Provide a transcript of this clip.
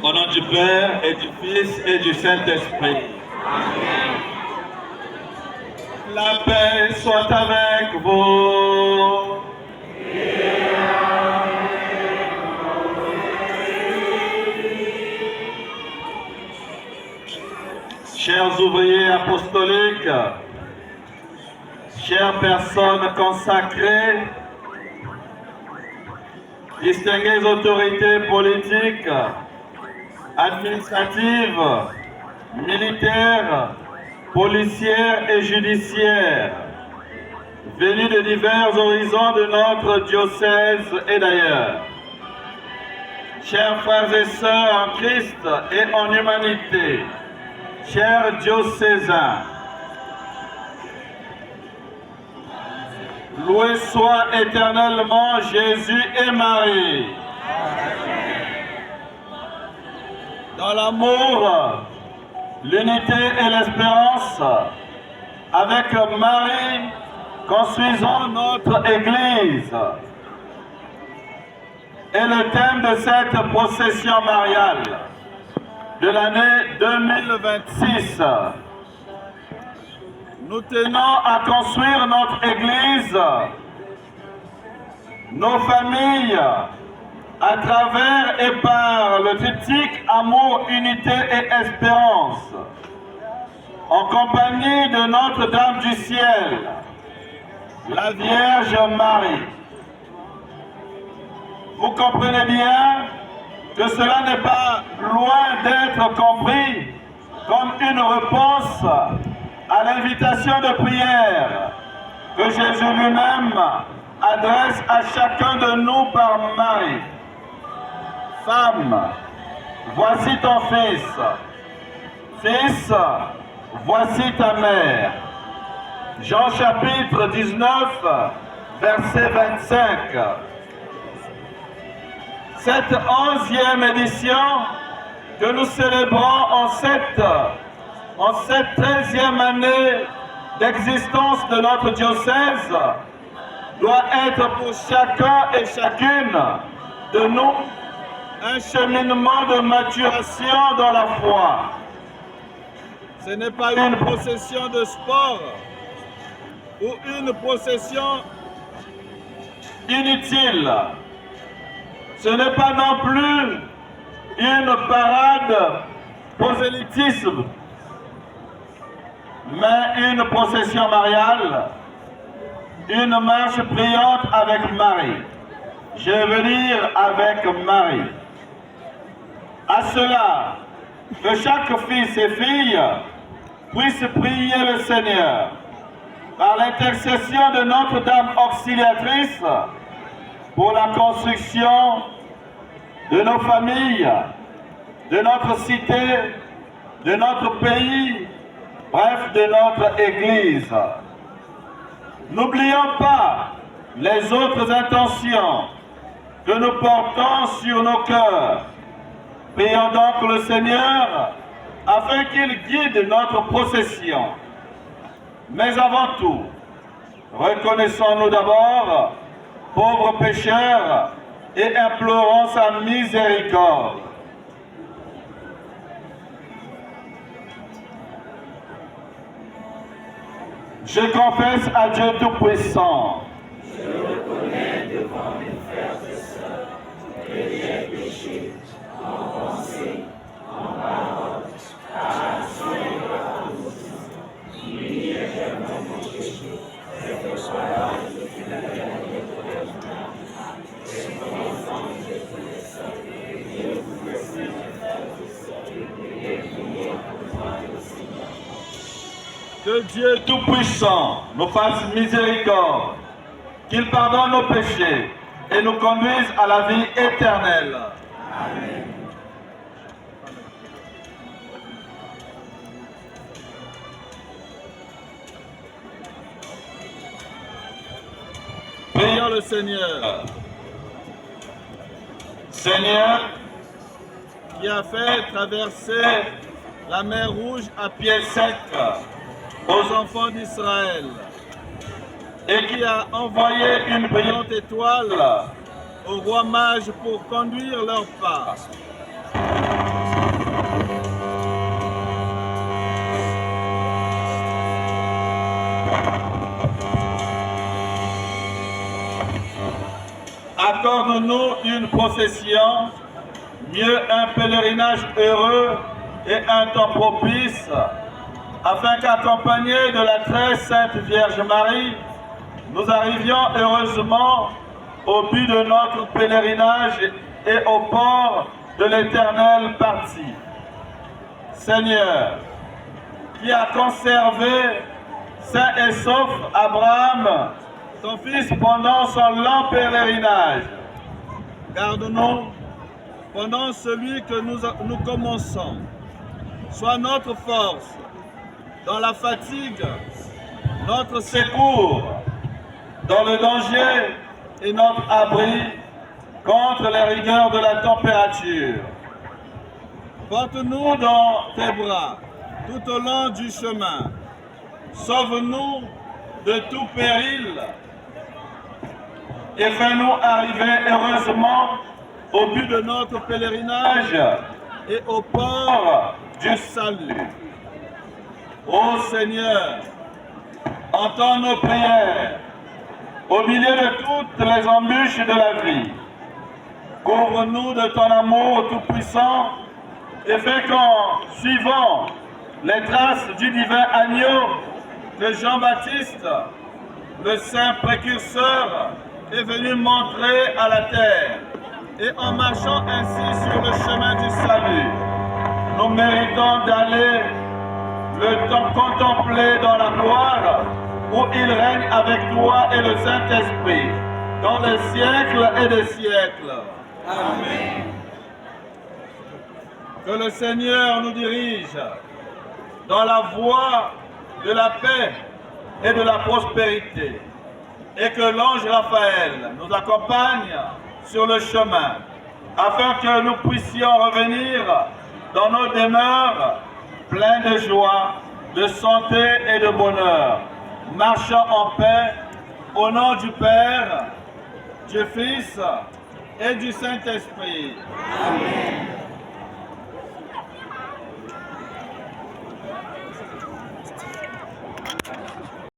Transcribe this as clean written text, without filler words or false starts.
Au nom du Père et du Fils et du Saint-Esprit. Amen. La paix soit avec vous. Chers ouvriers apostoliques, chères personnes consacrées, distinguées autorités politiques, administratives, militaires, policières et judiciaires, venus de divers horizons de notre diocèse et d'ailleurs. Chers frères et sœurs en Christ et en humanité, chers diocésains, loué soit éternellement Jésus et Marie. Dans l'amour, l'unité et l'espérance, avec Marie, construisons notre Église. Et le thème de cette procession mariale de l'année 2026, nous tenons à construire notre Église, nos familles, à travers et par le triptyque amour, unité et espérance, en compagnie de Notre-Dame du Ciel, la Vierge Marie. Vous comprenez bien que cela n'est pas loin d'être compris comme une réponse à l'invitation de prière que Jésus lui-même adresse à chacun de nous par Marie. Femme, voici ton fils. Fils, voici ta mère. Jean chapitre 19, verset 25. Cette 11e édition que nous célébrons en cette 13e année d'existence de notre diocèse doit être pour chacun et chacune de nous un cheminement de maturation dans la foi. Ce n'est pas une procession de sport ou une procession inutile. Ce n'est pas non plus une parade prosélytisme, mais une procession mariale, une marche priante avec Marie. Je veux dire avec Marie. À cela, que chaque fils et fille puisse prier le Seigneur par l'intercession de Notre-Dame auxiliatrice pour la construction de nos familles, de notre cité, de notre pays, bref, de notre Église. N'oublions pas les autres intentions que nous portons sur nos cœurs. Prions donc le Seigneur afin qu'il guide notre procession. Mais avant tout, reconnaissons-nous d'abord pauvres pécheurs et implorons sa miséricorde. Je confesse à Dieu Tout-Puissant. Je reconnais devant mes frères et sœurs que j'ai péché en pensée, en parole, par action et par omission. Oui, j'ai vraiment péché. C'est pourquoi je suis la dernière de c'est mon enfant, je suis sauvé. Je vous remercie, mes frères et sœurs, et priez pour moi le Seigneur. Que Dieu Tout-Puissant nous fasse miséricorde, qu'il pardonne nos péchés et nous conduise à la vie éternelle. Amen. Prions le Seigneur. Seigneur, qui a fait traverser la mer Rouge à pied sec aux enfants d'Israël et qui a envoyé une brillante étoile au roi mage pour conduire leurs pas. Accorde-nous une procession, mieux un pèlerinage heureux et un temps propice, afin qu'accompagnés de la très sainte Vierge Marie, nous arrivions heureusement au but de notre pèlerinage et au port de l'éternelle partie. Seigneur, qui a conservé sain et sauf Abraham, ton fils, pendant son lent pèlerinage, garde-nous pendant celui que nous commençons. Sois notre force dans la fatigue, notre secours dans le danger et notre abri contre les rigueurs de la température. Porte-nous dans tes bras tout au long du chemin. Sauve-nous de tout péril et fais-nous arriver heureusement au but de notre pèlerinage et au port du salut. Ô Seigneur, entends nos prières au milieu de toutes les embûches de la vie. Couvre-nous de ton amour tout-puissant et fais qu'en suivant les traces du divin agneau que Jean-Baptiste, le saint précurseur, est venu montrer à la terre, et en marchant ainsi sur le chemin du salut, nous méritons d'aller le temps contempler dans la gloire où il règne avec toi et le Saint-Esprit dans les siècles et des siècles. Amen. Que le Seigneur nous dirige dans la voie de la paix et de la prospérité, et que l'ange Raphaël nous accompagne sur le chemin, afin que nous puissions revenir dans nos demeures pleins de joie, de santé et de bonheur, marchant en paix au nom du Père, du Fils et du Saint-Esprit. Amen.